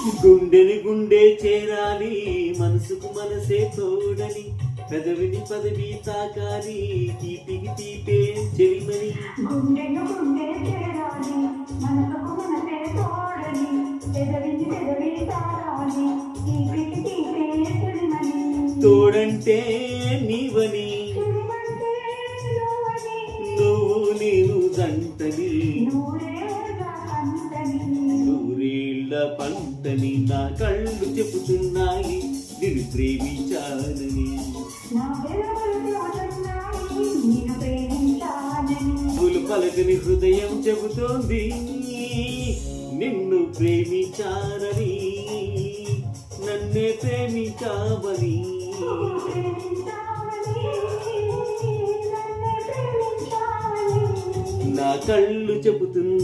గుండెని గుండె చేరాలి, మనసుకు మనసే తోడని, పెదవిని పదవి తాకాలి, తీపికి తీపే చెలిమని. గుండెను గుండె చేరాలి, మనసుకు మనసే తోడని, పెదవిని పెదవి తాకాలి, తీపికి తీపే చెలిమని. తోడంటే నీవని, నువ్వు నేను దంటని, నూరేళ్ల పంటని. నా కళ్ళు చెబుతున్నాయి నిన్ను ప్రేమించాలని. పులు పలకని హృదయం చెబుతోంది నిన్ను ప్రేమించాలని, నన్నే ప్రేమించావని. నా కళ్ళు చెబుతున్నా